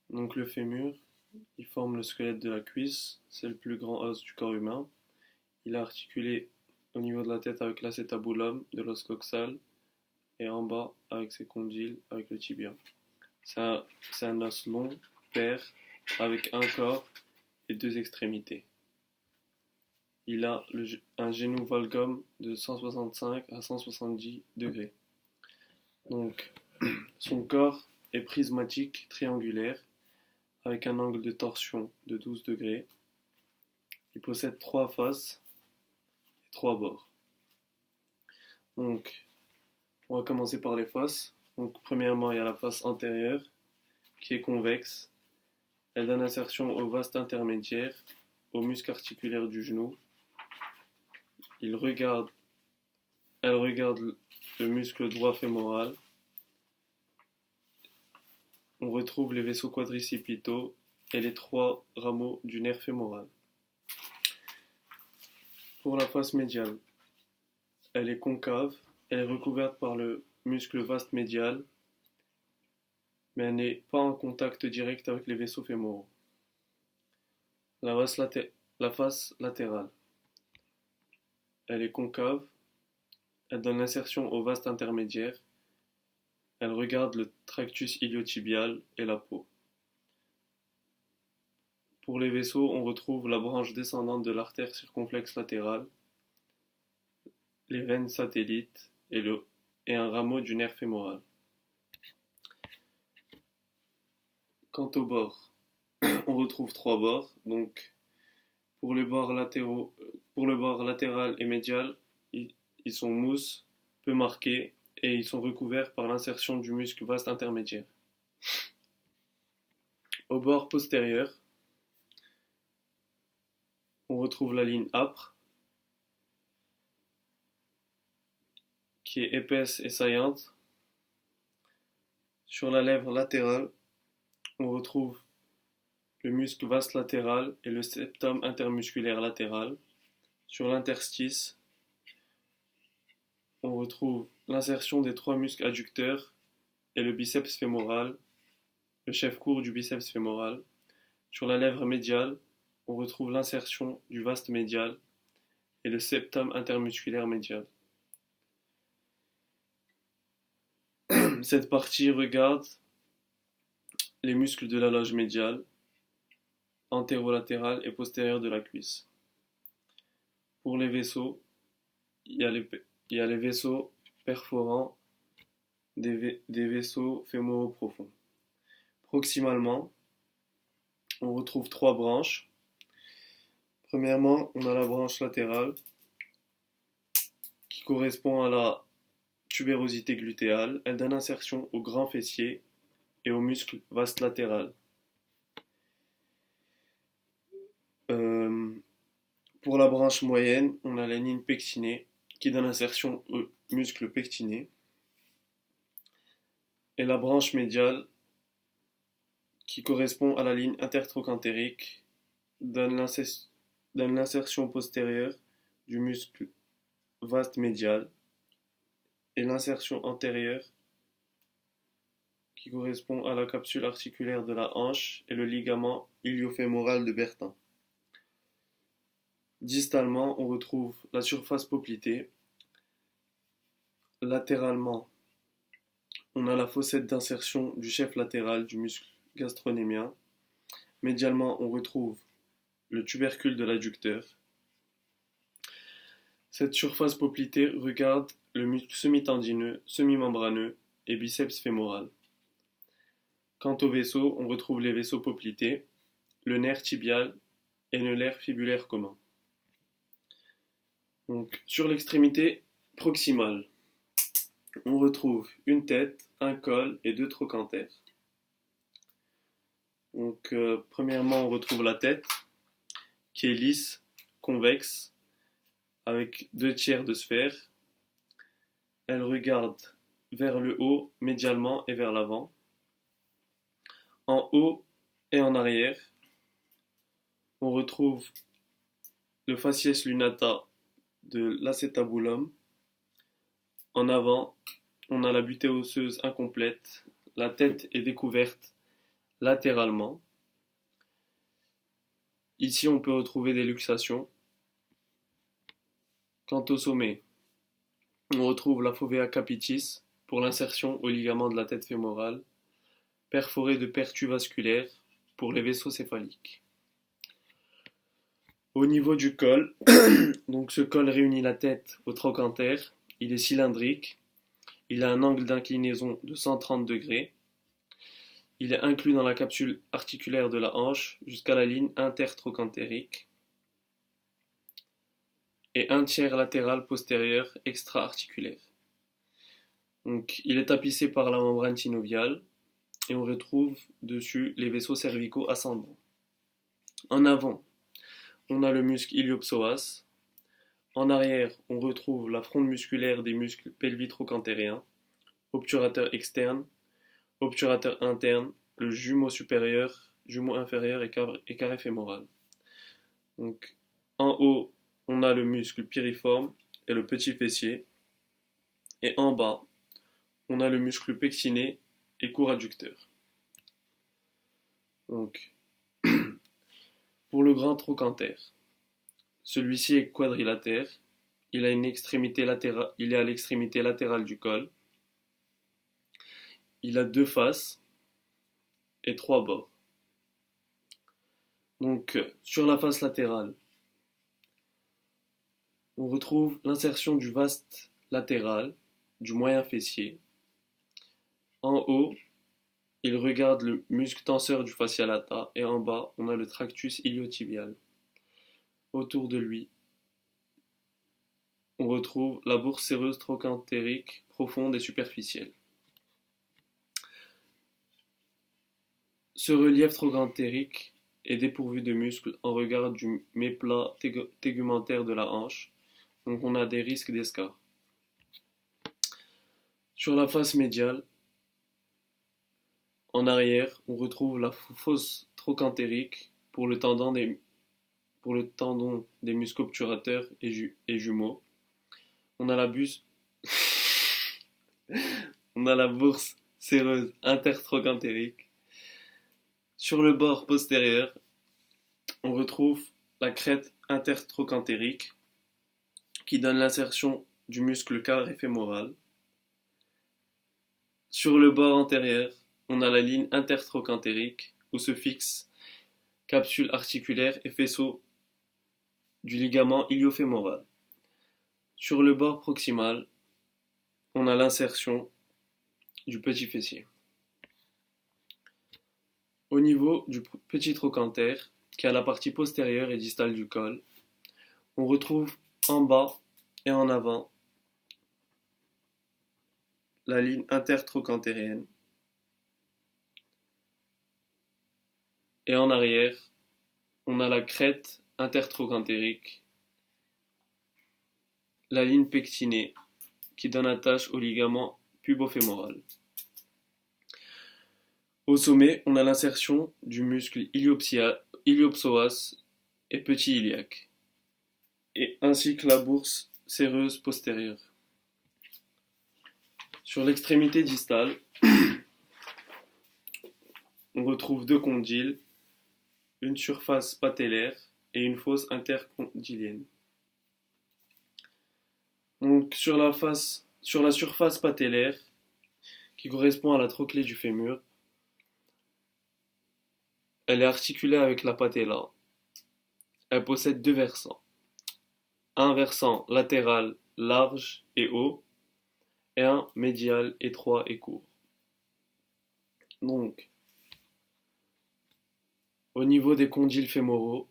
Donc le fémur, il forme le squelette de la cuisse, c'est le plus grand os du corps humain. Il est articulé au niveau de la tête avec l'acétabulum de l'os coxal et en bas avec ses condyles, avec le tibia. C'est un, c'est un os long, pair, avec un corps et deux extrémités. Il a un genou valgum de 165 à 170 degrés. Donc, son corps est prismatique, triangulaire, avec un angle de torsion de 12 degrés. Il possède trois faces et trois bords. Donc, on va commencer par les faces. Donc, premièrement, il y a la face antérieure qui est convexe. Elle donne insertion au vaste intermédiaire, au muscle articulaire du genou. Il regarde, Elle regarde le muscle droit fémoral. On retrouve les vaisseaux quadricipitaux et les trois rameaux du nerf fémoral. Pour la face médiale, elle est concave, elle est recouverte par le muscle vaste médial, mais elle n'est pas en contact direct avec les vaisseaux fémoraux. La face latérale, elle est concave, elle donne l'insertion au vaste intermédiaire, elle regarde le tractus iliotibial et la peau. Pour les vaisseaux, on retrouve la branche descendante de l'artère circonflexe latérale, les veines satellites et un rameau du nerf fémoral. Quant aux bords, on retrouve trois bords. Donc, pour les bords latéraux, pour le bord latéral et médial, ils sont mousse, peu marqués, et ils sont recouverts par l'insertion du muscle vaste intermédiaire. Au bord postérieur, on retrouve la ligne âpre, qui est épaisse et saillante. Sur la lèvre latérale, on retrouve le muscle vaste latéral et le septum intermusculaire latéral. Sur l'interstice, on retrouve l'insertion des trois muscles adducteurs et le biceps fémoral, le chef court du biceps fémoral. Sur la lèvre médiale, on retrouve l'insertion du vaste médial et le septum intermusculaire médial. Cette partie regarde les muscles de la loge médiale, antérolatérale et postérieure de la cuisse. Pour les vaisseaux, il y a les vaisseaux perforants des vaisseaux fémoraux profonds. Proximalement, on retrouve trois branches. Premièrement, on a la branche latérale qui correspond à la tubérosité glutéale. Elle donne insertion au grand fessier et au muscle vaste latéral. Pour la branche moyenne, on a la ligne pectinée qui donne insertion au muscle pectiné. Et la branche médiale qui correspond à la ligne intertrochantérique donne l'insertion postérieure du muscle vaste médial et l'insertion antérieure qui correspond à la capsule articulaire de la hanche et le ligament iliofémoral de Bertin. Distalement, on retrouve la surface poplitée. Latéralement, on a la fossette d'insertion du chef latéral du muscle gastronémien. Médialement, on retrouve le tubercule de l'adducteur. Cette surface poplitée regarde le muscle semi-tendineux, semi-membraneux et biceps fémoral. Quant aux vaisseaux, on retrouve les vaisseaux poplités, le nerf tibial et le nerf fibulaire commun. Donc, sur l'extrémité proximale, on retrouve une tête, un col et deux trochantères. Donc, premièrement, on retrouve la tête qui est lisse, convexe, avec deux tiers de sphère. Elle regarde vers le haut, médialement et vers l'avant. En haut et en arrière, on retrouve le facies lunata de l'acétabulum. En avant, on a la butée osseuse incomplète. La tête est découverte latéralement. Ici, on peut retrouver des luxations. Quant au sommet, on retrouve la fovea capitis pour l'insertion au ligament de la tête fémorale, perforé de pertus vasculaires pour les vaisseaux céphaliques. Au niveau du col, donc ce col réunit la tête au trochanter, il est cylindrique, il a un angle d'inclinaison de 130 degrés, il est inclus dans la capsule articulaire de la hanche jusqu'à la ligne intertrochantérique et un tiers latéral postérieur extra-articulaire. Donc, il est tapissé par la membrane synoviale et on retrouve dessus les vaisseaux cervicaux ascendants. En avant, on a le muscle iliopsoas. En arrière, on retrouve la fronde musculaire des muscles pelvitrochantériens, obturateur externe, obturateur interne, le jumeau supérieur, jumeau inférieur et carré fémoral. Donc, en haut, on a le muscle piriforme et le petit fessier. Et en bas, on a le muscle pectiné et court adducteur. Donc, pour le grand trochanter, celui-ci est quadrilatère, il est à l'extrémité latérale du col, il a deux faces et trois bords. Donc, sur la face latérale, on retrouve l'insertion du vaste latéral, du moyen fessier. En haut, il regarde le muscle tenseur du fascia lata et en bas, on a le tractus iliotibial. Autour de lui, on retrouve la bourse séreuse trochantérique profonde et superficielle. Ce relief trochantérique est dépourvu de muscles en regard du méplat tégumentaire de la hanche, donc on a des risques d'escarre. Sur la face médiale, en arrière, on retrouve la fosse trochantérique pour le tendon des muscles obturateurs et jumeaux. On a la bourse séreuse intertrochantérique. Sur le bord postérieur, on retrouve la crête intertrochantérique qui donne l'insertion du muscle carré fémoral. Sur le bord antérieur, on a la ligne intertrochantérique où se fixe capsule articulaire et faisceau du ligament iliofémoral. Sur le bord proximal, on a l'insertion du petit fessier. Au niveau du petit trochanter, qui est à la partie postérieure et distale du col, on retrouve en bas et en avant la ligne intertrochantérienne et en arrière, on a la crête intertrochantérique, la ligne pectinée qui donne attache au ligament pubofémoral. Au sommet, on a l'insertion du muscle iliopsoas et petit iliaque, et ainsi que la bourse séreuse postérieure. Sur l'extrémité distale, on retrouve deux condyles, une surface patellaire et une fosse intercondylienne. Donc sur la surface patellaire, qui correspond à la trochlée du fémur, elle est articulée avec la patella. Elle possède deux versants. Un versant latéral large et haut, et un médial étroit et court. Donc, au niveau des condyles fémoraux,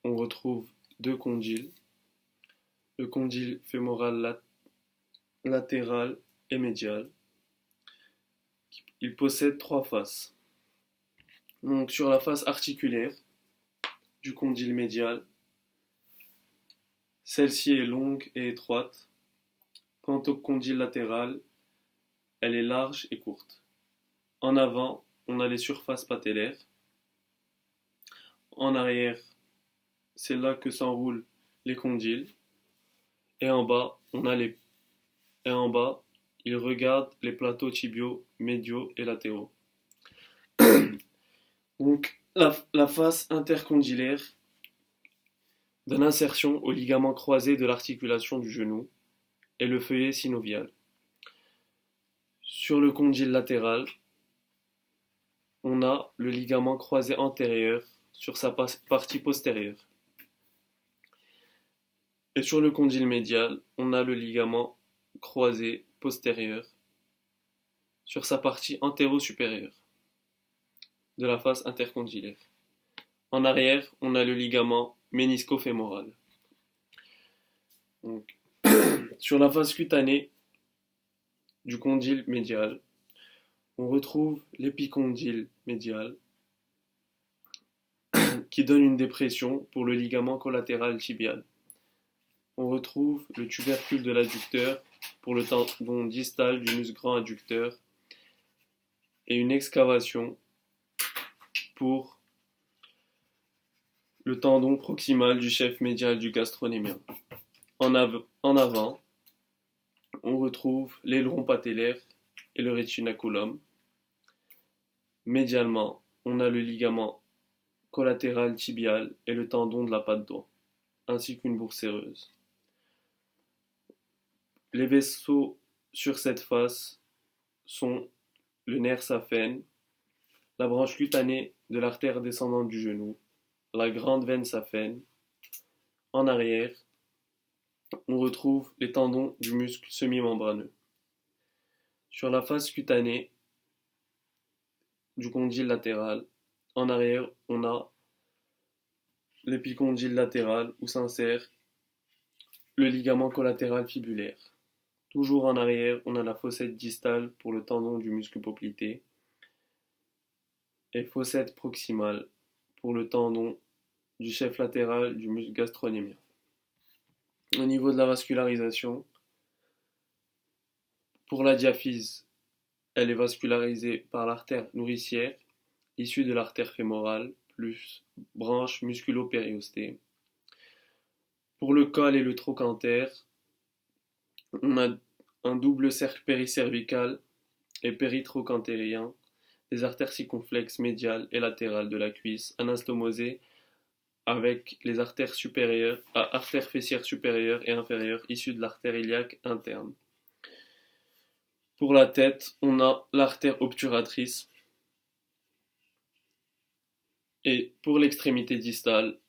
on retrouve deux condyles. Le condyle fémoral latéral et médial. Il possède trois faces. Donc, sur la face articulaire du condyle médial, celle-ci est longue et étroite. Quant au condyle latéral, elle est large et courte. En avant, on a les surfaces patellaires. En arrière, c'est là que s'enroulent les condyles. Et en bas, ils regardent les plateaux tibiaux, médiaux et latéraux. Donc, la face intercondylaire donne insertion au ligament croisé de l'articulation du genou et le feuillet synovial. Sur le condyle latéral, on a le ligament croisé antérieur sur sa partie postérieure. Et sur le condyle médial, on a le ligament croisé postérieur sur sa partie antéro-supérieure de la face intercondylaire. En arrière, on a le ligament ménisco-fémoral. Donc, sur la face cutanée du condyle médial, on retrouve l'épicondyle médial qui donne une dépression pour le ligament collatéral tibial. On retrouve le tubercule de l'adducteur pour le tendon distal du muscle grand adducteur et une excavation pour le tendon proximal du chef médial du gastrocnémien. En avant, on retrouve l'aileron patellaire et le rétinaculum. Médialement, on a le ligament collatéral tibial et le tendon de la patte doigt, ainsi qu'une bourse séreuse. Les vaisseaux sur cette face sont le nerf saphène, la branche cutanée de l'artère descendante du genou, la grande veine saphène. En arrière, on retrouve les tendons du muscle semi-membraneux. Sur la face cutanée du condyle latéral, en arrière, on a l'épicondyle latéral où s'insère le ligament collatéral fibulaire. Toujours en arrière, on a la fossette distale pour le tendon du muscle poplité et fossette proximale pour le tendon du chef latéral du muscle gastrocnémien. Au niveau de la vascularisation, pour la diaphyse, elle est vascularisée par l'artère nourricière, issue de l'artère fémorale, plus branche musculo-périostée. Pour le col et le trochanter, on a un double cercle péricervical et péritrochantérien, des artères circonflexes médiales et latérales de la cuisse, anastomosées avec les artères fessières supérieures et inférieures issues de l'artère iliaque interne. Pour la tête, on a l'artère obturatrice. Et pour l'extrémité distale,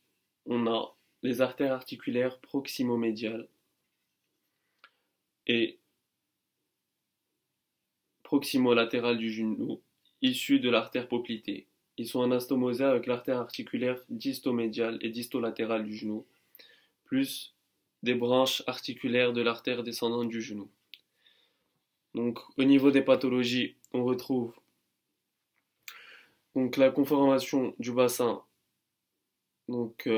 on a les artères articulaires proximo-médiales et proximo-latérales du genou, issues de l'artère poplitée. Ils sont anastomosés avec l'artère articulaire distomédiale et distolatérale du genou, plus des branches articulaires de l'artère descendante du genou. Donc, au niveau des pathologies, on retrouve donc la conformation du bassin. Donc,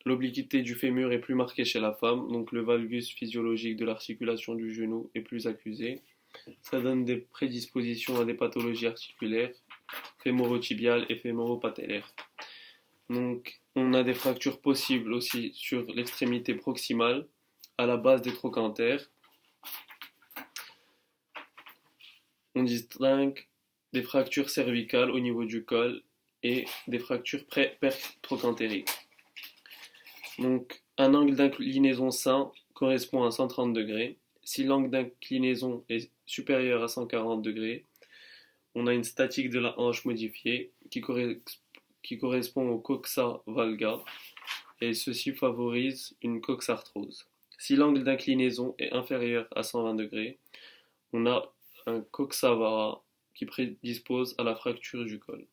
l'obliquité du fémur est plus marquée chez la femme, donc le valgus physiologique de l'articulation du genou est plus accusé. Ça donne des prédispositions à des pathologies articulaires, fémoro-tibiales et fémoro-patellaires. Donc, on a des fractures possibles aussi sur l'extrémité proximale, à la base des trochantères. On distingue des fractures cervicales au niveau du col et des fractures pertrochantériques. Donc, un angle d'inclinaison sain correspond à 130 degrés. Si l'angle d'inclinaison est supérieur à 140 degrés, on a une statique de la hanche modifiée qui correspond au coxa valga et ceci favorise une coxarthrose. Si l'angle d'inclinaison est inférieur à 120 degrés, on a un coxa vara qui prédispose à la fracture du col.